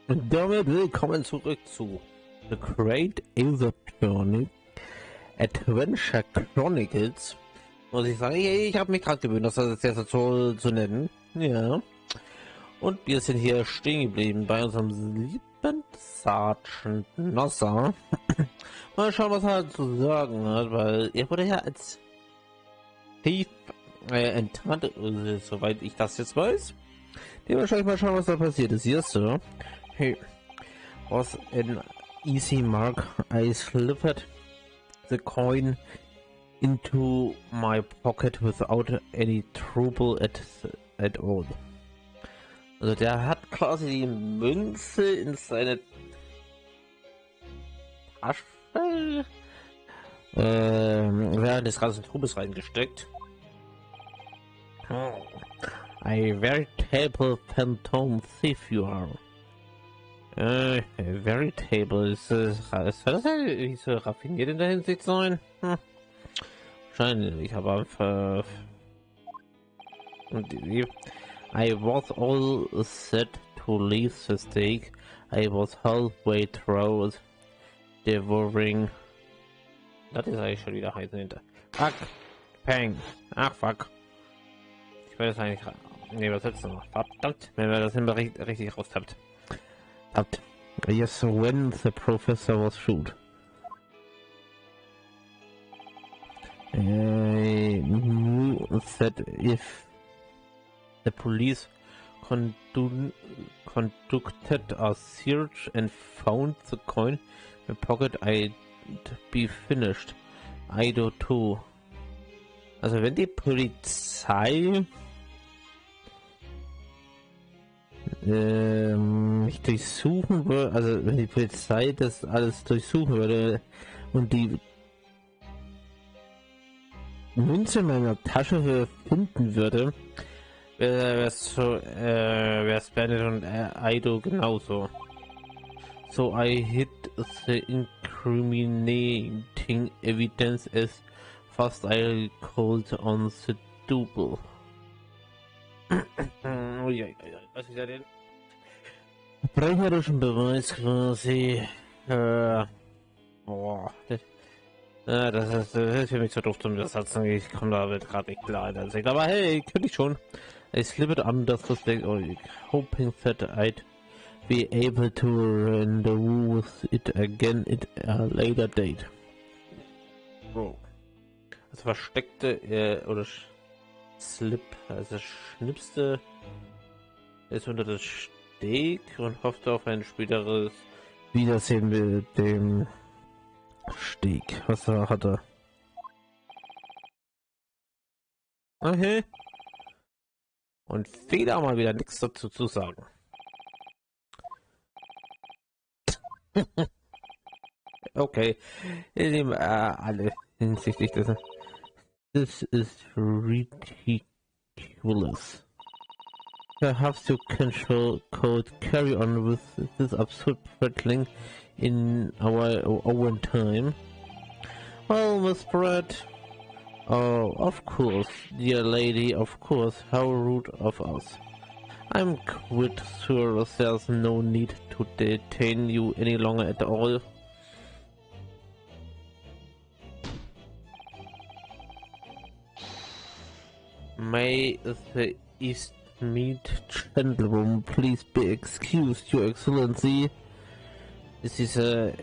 Und damit willkommen zurück zu The Great Ace Adventure Chronicles. Muss ich sagen, ich habe mich gerade gewöhnt, das jetzt so zu nennen. Ja. Und wir sind hier stehen geblieben bei unserem lieben Sergeant Nosser. Mal schauen, was er zu sagen hat, weil er wurde ja als Thief enttarnt, soweit ich das jetzt weiß. Dementsprechend mal schauen, was da passiert ist. Hier, Sir. Hey, was an easy mark. I slipped the coin into my pocket without any trouble at all. Also der hat quasi die Münze in seine Tasche während des ganzen Trubels reingesteckt. Oh. A veritable phantom thief you are. Veritable ist das nicht so raffiniert in der Hinsicht sein? Wahrscheinlich, aber I was all set to leave the stake. I was halfway through devouring. Das ist eigentlich schon wieder heiß hinter. Fuck. Peng. Ach fuck. Ich weiß eigentlich. Ne, was jetzt noch? Verdammt, wenn wir das richtig raustappt. Yes, when the professor was shoot. I knew that if the police conducted a search and found the coin in the pocket, I'd be finished. I do too. Also wenn die Polizei mich durchsuchen würde, also wenn die Polizei das alles durchsuchen würde und die Münze in meiner Tasche finden würde, wäre es Bennett und Aido genauso. So I hid the incriminating evidence as fast I called on the double. Was ist ja denn? Verbrecherischen Beweis quasi. Das ist für mich zu doof zum Besatzen. Ich komme damit gerade nicht klar in der Sicht. Aber hey, könnte ich schon. I slipped under the stake, hoping that I'd be able to rendezvous with it again at a later date. Bro. Also versteckte oder Slip, also schnipste ist unter das Steg und hoffte auf ein späteres Wiedersehen mit dem Steg. Was hat er? Okay. Und wieder mal wieder nichts dazu zu sagen. Okay. Ich nehme alle hinsichtlich dessen. This is ridiculous. Perhaps you can carry on with this absurd prattling in our own time. Well, Miss Brett. Oh, of course, dear lady, of course. How rude of us. I'm quite sure there's no need to detain you any longer at all. May the East meet gentlemen please be excused, Your Excellency. This is was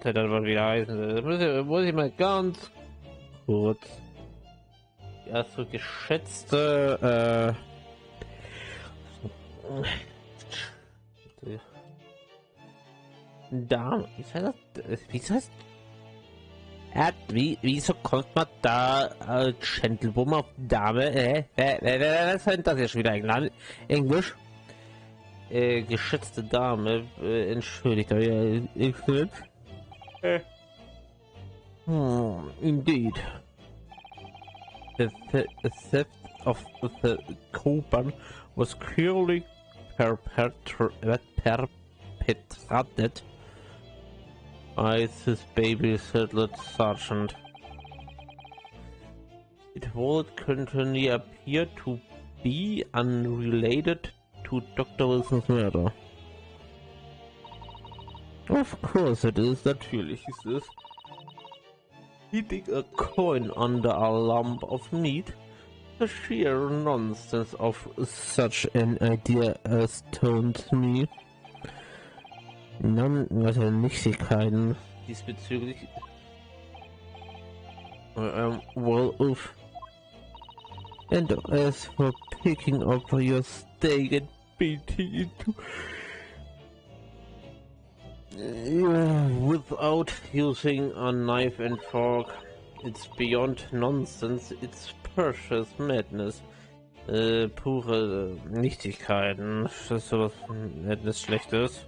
soll das wohl wieder heißen? Das muss ich mal ganz kurz. Ja, so geschätzte Dame. Wie heißt wieso kommt man da Gentlewoman auf Dame? Was ist das jetzt wieder Englisch? Geschätzte Dame, entschuldigt, excellent. Indeed. The theft of the coupon was clearly perpetrated by this baby settler sergeant. It would currently appear to be unrelated to Dr. Wilson's murder. Of course it is, natürlich ist es. Hitting a coin under a lump of meat? The sheer nonsense of such an idea astounds me. Also Nichtigkeiten diesbezüglich. Well, oof. And as for picking up your steak and beating it without using a knife and fork, it's beyond nonsense, it's precious madness. Pure Nichtigkeiten, das ist sowas etwas Schlechtes.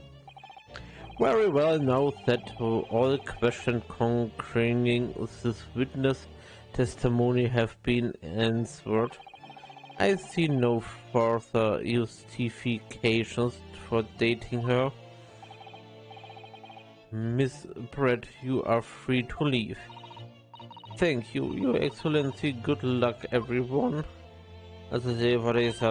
Very well, now that all questions concerning this witness testimony have been answered, I see no further justifications for dating her. Miss Brett, you are free to leave. Thank you, Your Excellency. Good luck, everyone. Also sie wurde jetzt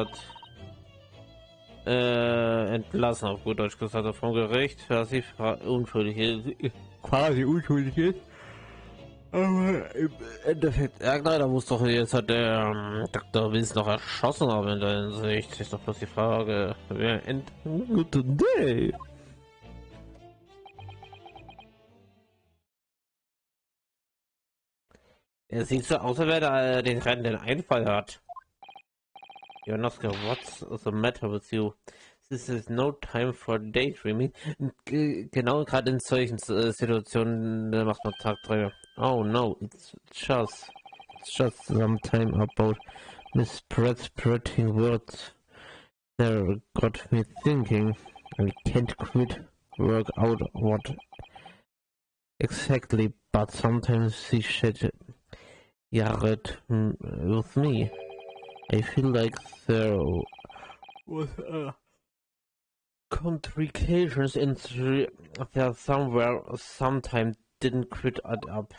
entlassen, auf gut Deutsch gesagt, vom Gericht, dass sie unschuldig ist, quasi unschuldig ist. Aber im Endeffekt, ja klar, da muss doch jetzt der Dr. Wilson noch erschossen haben in der Hinsicht. Ist doch bloß die Frage, wer Day. Er sieht so aus, als wenn er den rettenden Einfall hat. Jonoska, what's the matter with you? This is no time for daydreaming. Genau gerade in solchen Situationen macht man Tagträume. Oh no, it's just some time about Miss Pratt's pretty words. There got me thinking. I can't quite work out what exactly, but sometimes she should yard with me. I feel like there was complications in there somewhere, sometime didn't quite add up.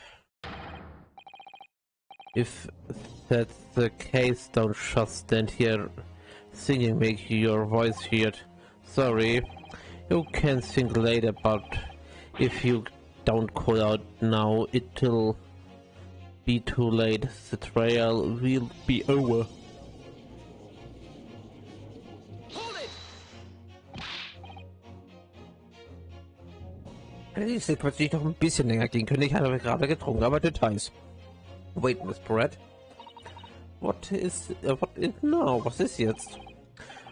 If that's the case, don't just stand here singing, make your voice heard. Sorry, you can sing later, but if you don't call out now, it'll be too late. The trial will be over. Die Sequenz nicht noch ein bisschen länger gehen können. Ich habe gerade getrunken, aber Details. Wait, Miss Brett. What is now? Was ist jetzt?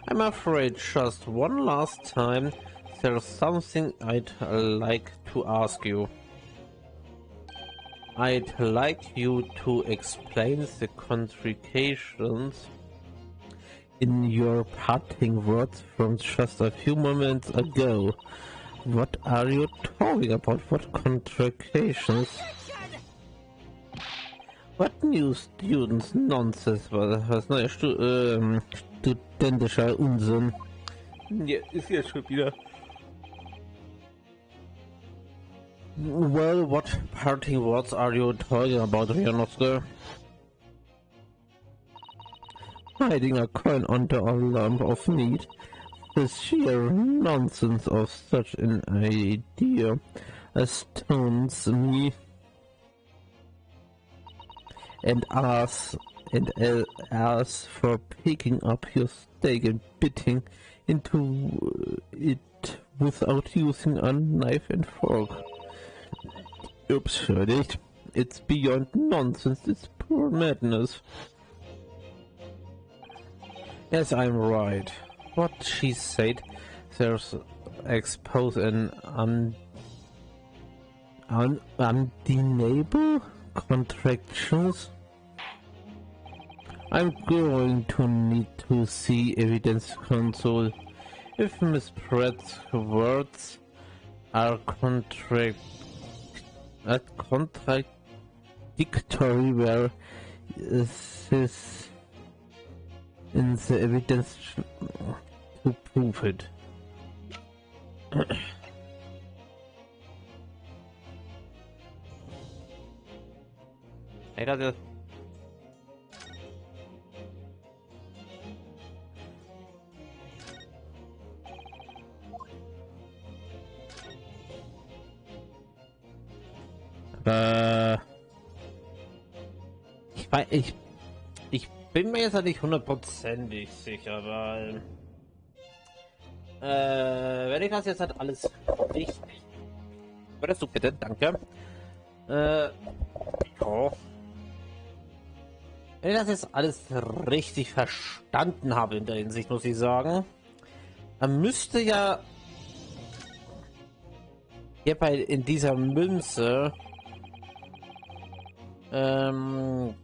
I'm afraid just one last time there's something I'd like to ask you. I'd like you to explain the complications in your parting words from just a few moments ago. What are you talking about? What complications? What new students nonsense? Was neuer studentischer Unsinn. Ja, ist jetzt schon wieder. Well, what parting words are you talking about, Rionosuke? Hiding a coin under a lump of meat. The sheer nonsense of such an idea astounds me. And as for picking up your steak and biting into it without using a knife and fork. Absurd. It's beyond nonsense. It's pure madness. Yes, I'm right. What she said, there's exposed an undeniable contradictions. I'm going to need to see evidence console. If Miss Pratt's words are contradictory, where is this in the evidence to prove it? I got it. Ich bin mir jetzt halt nicht hundertprozentig sicher, weil wenn ich das jetzt halt alles richtig, würdest du bitte, danke, oh. Wenn ich das jetzt alles richtig verstanden habe in der Hinsicht, muss ich sagen, dann müsste ja hierbei in dieser Münze quasi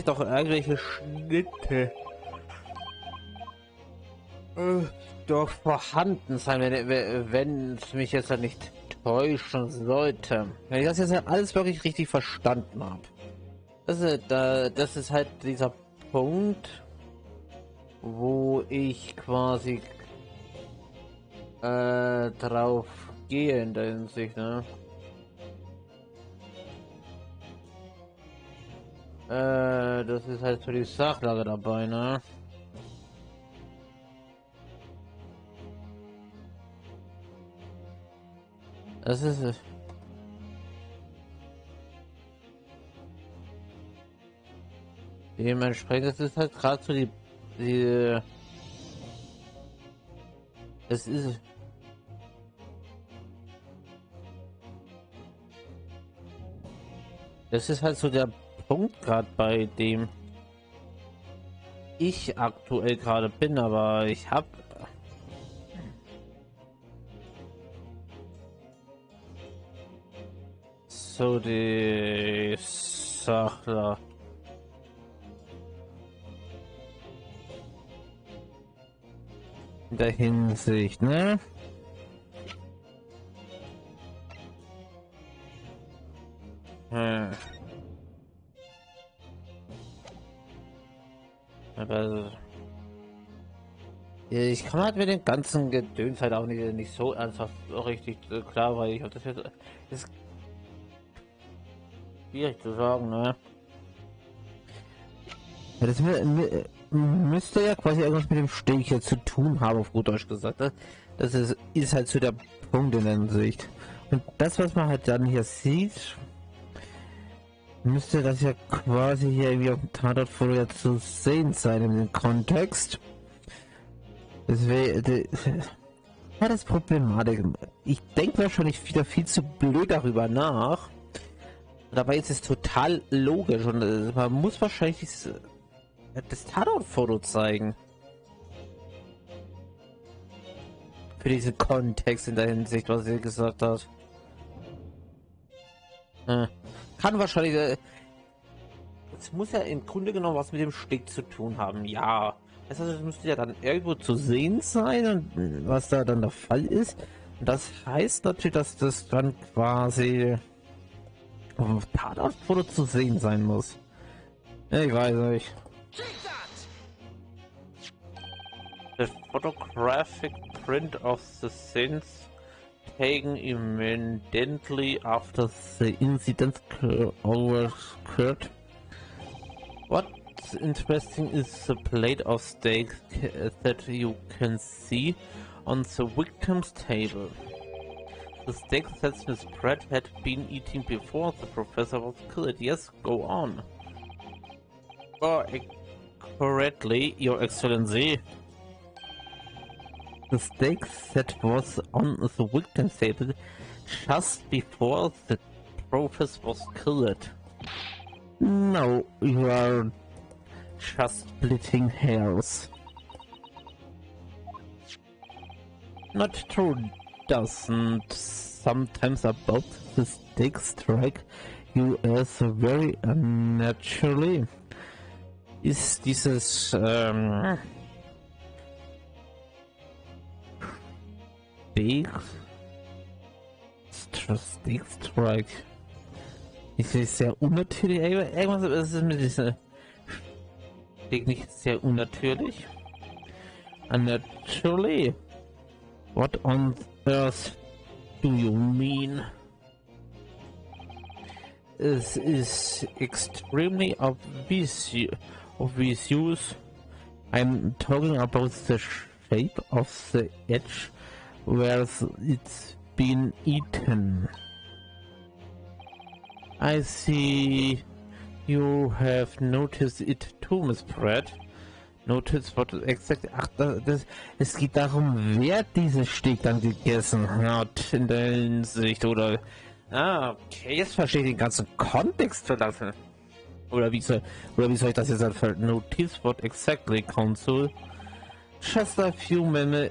doch irgendwelche Schnitte doch vorhanden sein, wenn es mich jetzt halt nicht täuschen sollte. Wenn ich das jetzt halt alles wirklich richtig verstanden habe. Das ist halt dieser Punkt, wo ich quasi drauf gehe in der Hinsicht, ne? Das ist halt für die Sachlage dabei, ne? Das ist es. Dementsprechend, das ist halt gerade so die es ist das ist halt so der Punkt gerade, bei dem ich aktuell gerade bin, aber ich habe so die Sache in der Hinsicht, ne? Aber ich komme halt mit dem ganzen Gedöns halt auch nicht so ernsthaft richtig klar, weil ich habe das jetzt ist schwierig zu sagen, ne? Ja, das müsste ja quasi irgendwas mit dem Steg hier zu tun haben, auf gut Deutsch gesagt. Das ist halt so der Punkt in der Hinsicht. Und das, was man halt dann hier sieht, müsste das ja quasi hier irgendwie auf dem Tatortfoto ja zu sehen sein in dem Kontext. Deswegen, ja, das Problematik. Ich denke wahrscheinlich wieder viel zu blöd darüber nach. Dabei ist es total logisch und man muss wahrscheinlich das Tatortfoto zeigen. Für diesen Kontext in der Hinsicht, was sie gesagt hat. Kann wahrscheinlich. Es muss ja im Grunde genommen was mit dem Steg zu tun haben, ja. Das heißt, es müsste ja dann irgendwo zu sehen sein, und was da dann der Fall ist. Und das heißt natürlich, dass das dann quasi auf dem Tatortfoto zu sehen sein muss. Ich weiß nicht. The photographic print of the scenes taken immediately after the incident occurred. What's interesting is the plate of steak that you can see on the victim's table. The steak that Miss Pratt had been eating before the professor was killed. Yes, go on. Oh, correctly, Your Excellency. The steak that was on the victim's table just before the professor was killed. No, you are just splitting hairs. Not true, doesn't sometimes about the steak strike you as very unnaturally? Ist dieses Steak Strike ist sehr unnatürlich. Irgendwas ist mit dieser Steak nicht sehr unnatürlich. Unnaturally. What on earth do you mean? It is extremely obvious use. I'm talking about the shape of the edge where it's been eaten. I see you have noticed it too, Miss Pratt. Notice what exactly... Ach, es geht darum, wer diesen Steak dann gegessen hat in der Hinsicht, oder... Ah, okay, jetzt verstehe ich den ganzen Kontext verlassen. Oder wie soll ich das jetzt einfach... Notice what exactly, Counsel. Just a few moments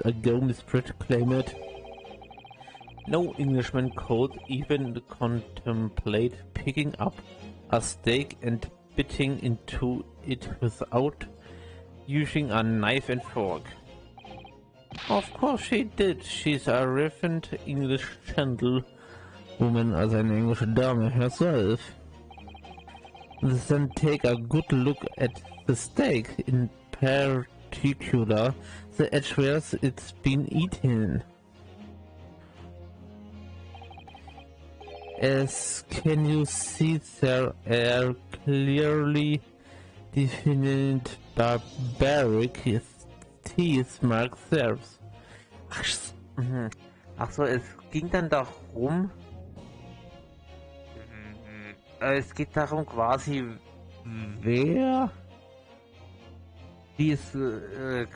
ago, Miss Pratt claimed no Englishman could even contemplate picking up a steak and biting into it without using a knife and fork. Of course she did. She's a refined English gentlewoman, also eine englische Dame herself. Then take a good look at the steak, in particular the edge where it's been eaten. As can you see, there are clearly defined barbaric teeth marks there. Ach so, es ging dann darum, es geht darum quasi, wer dies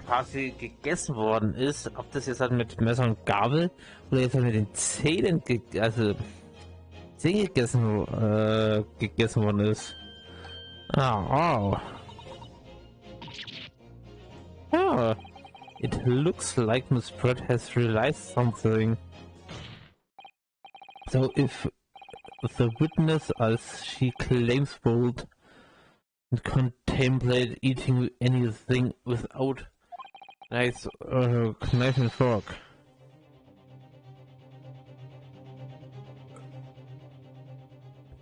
quasi gegessen worden ist, ob das jetzt halt mit Messer und Gabel oder jetzt halt mit den Zähnen gegessen worden ist. Oh. Oh. It looks like Miss Pratt has realized something. So if the witness, as she claims, would contemplate eating anything without knife and fork.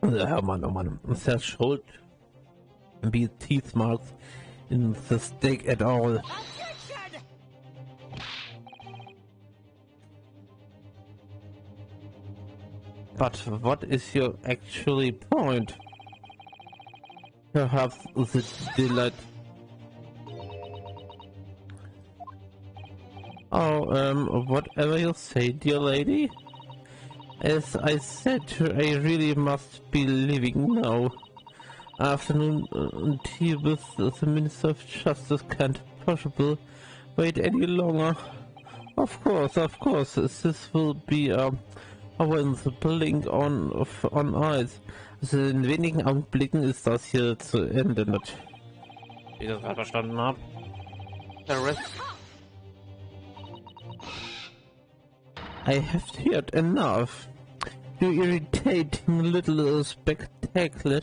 Oh man. There should be teeth marks in the steak at all. But what is your actually point? Perhaps the delight... Oh, whatever you say, dear lady. As I said, I really must be leaving now. Afternoon tea with the Minister of Justice can't possibly wait any longer. Of course, this will be aber in the blink on eyes. Also in wenigen Augenblicken ist das hier zu Ende. Wie ich das gerade verstanden habe. The rest... I have heard enough. You irritating little spectacular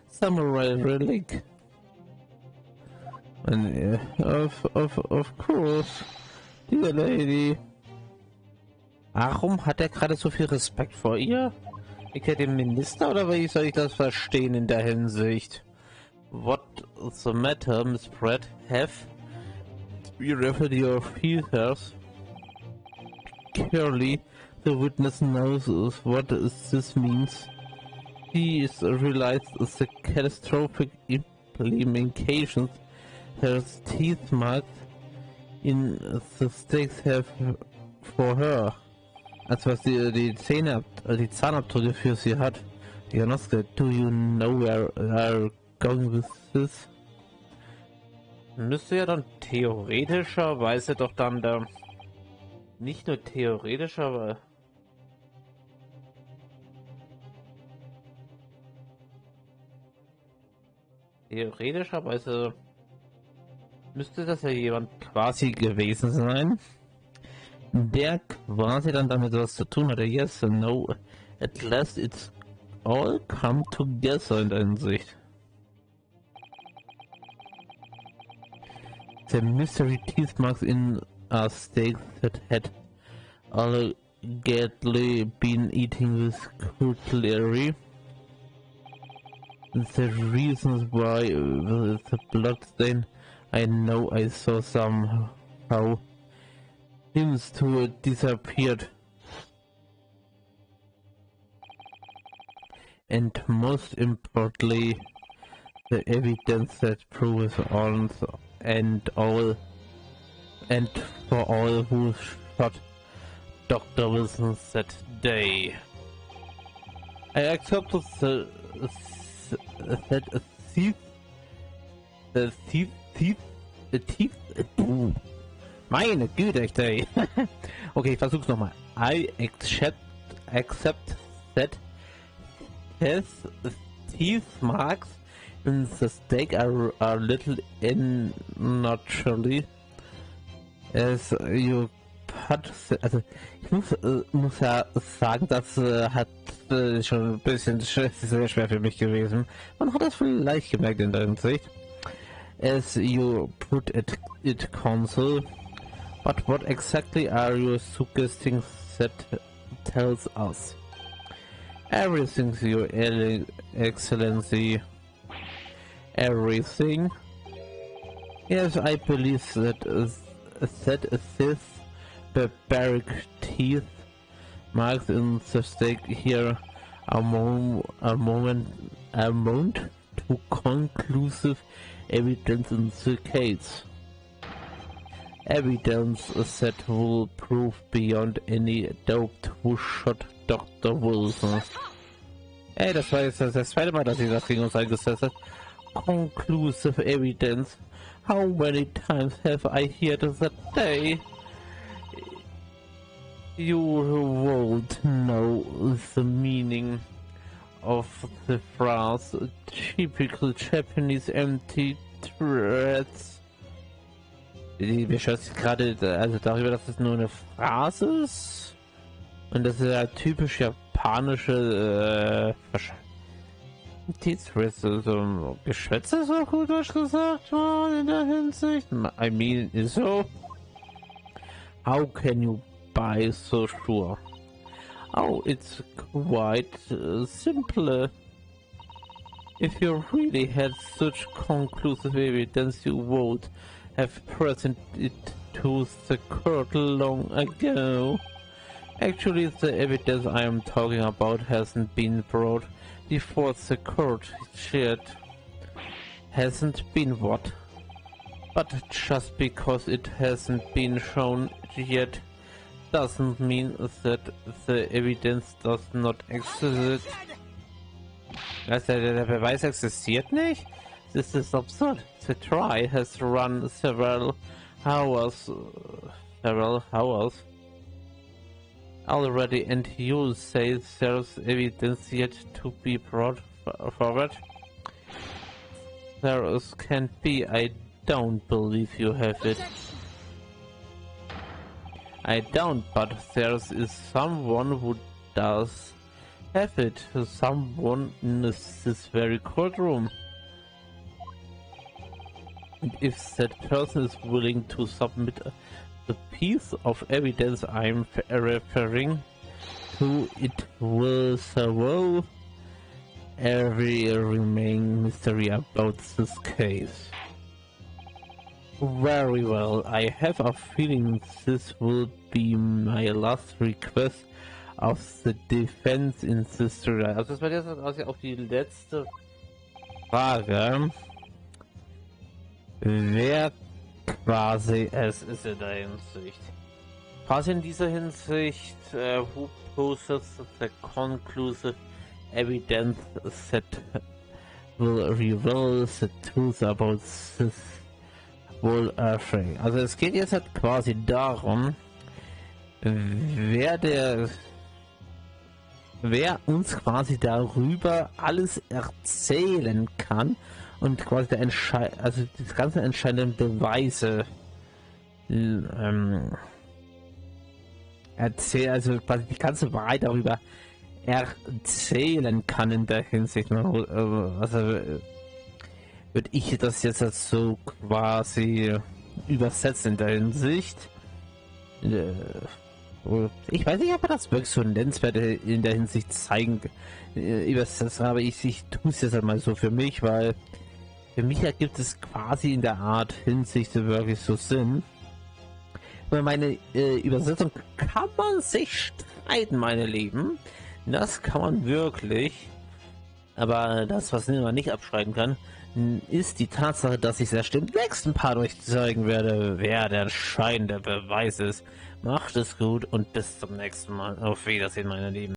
samurai relic. And of course, dear lady. Warum hat er gerade so viel Respekt vor ihr? Ich hätte den Minister, oder wie soll ich das verstehen in der Hinsicht? What's the matter, Miss Pratt? Have you referred your fears? Clearly, the witness knows what this means. He is realized the catastrophic implications her teeth marks in the steaks have for her. Als was die Zahnabdrücke für sie hat. Janoska, do you know where are going with this? Müsste ja dann theoretischerweise doch dann der... Nicht nur theoretisch, aber... Theoretischerweise müsste das ja jemand quasi gewesen sein, der quasi dann damit was zu tun hatte. Yes and no. At last it's all come together in der Hinsicht. The mystery teeth marks in a steak that had allegedly been eaten with cutlery. The reasons why the blood stain, I know I saw somehow seems to have disappeared. And most importantly, the evidence that proves on and all and for all who shot Dr. Wilson that day. I accept that a thief, meine Güte, echt, ey. Okay, ich versuch's nochmal. I accept that his teeth marks in the steak are little naturally as you put. Also ich muss ja sagen, das hat schon ein bisschen sehr schwer für mich gewesen. Man hat das vielleicht gemerkt in der Hinsicht. As you put it console, but what exactly are you suggesting that tells us? Everything, your excellency. Everything. Yes, I believe that this barbaric teeth marks in the steak here amount to conclusive evidence in the case. Evidence that will prove beyond any doubt who shot Dr. Wilson. Ey, das war jetzt das zweite Mal, dass ich das gegen uns eingesetzt habe. Conclusive evidence. How many times have I heard that day? You won't know the meaning of the phrase typical Japanese empty threats. Die beschwert sich gerade also darüber, dass es nur eine Phrase ist und das ist ja typisch japanische Threats, also Geschwätze, so gut gesagt worden in der Hinsicht. I mean, so. How can you be so sure? Oh, it's quite simple. If you really had such conclusive evidence, you would have presented it to the court long ago. Actually, the evidence I am talking about hasn't been brought before the court yet. Hasn't been what? But just because it hasn't been shown yet doesn't mean that the evidence does not exist. Der Beweis existiert nicht? This is absurd. The trial has run several hours already, and you say there's evidence yet to be brought forward? There can't be. I don't believe you have it. I don't, but there is someone who does have it. Someone in this very courtroom. And if that person is willing to submit the piece of evidence I'm referring to, it will solve every remaining mystery about this case. Very well, I have a feeling this will be my last request of the defense in this trial. Also das war jetzt also auch die letzte Frage. Wer quasi es ist in der Hinsicht. Quasi in dieser Hinsicht, who possesses the conclusive evidence that will reveal the truth about this whole thing. Also es geht jetzt halt quasi darum, wer uns quasi darüber alles erzählen kann und quasi also die ganzen entscheidenden Beweise also quasi die ganze Wahrheit darüber erzählen kann in der Hinsicht. Also würde ich das jetzt so quasi übersetzen in der Hinsicht. Ich weiß nicht, ob er das wirklich so nennenswert in der Hinsicht zeigen übersetzt, aber ich tue es jetzt einmal so für mich, weil für mich ergibt es quasi in der Art Hinsicht wirklich so Sinn. Über meine Übersetzung kann man sich streiten, meine Lieben. Das kann man wirklich. Aber das, was man nicht abschreiben kann, ist die Tatsache, dass ich erst im nächsten Part euch zeigen werde, wer der entscheidende Beweis ist. Macht es gut und bis zum nächsten Mal. Auf Wiedersehen, meine Lieben.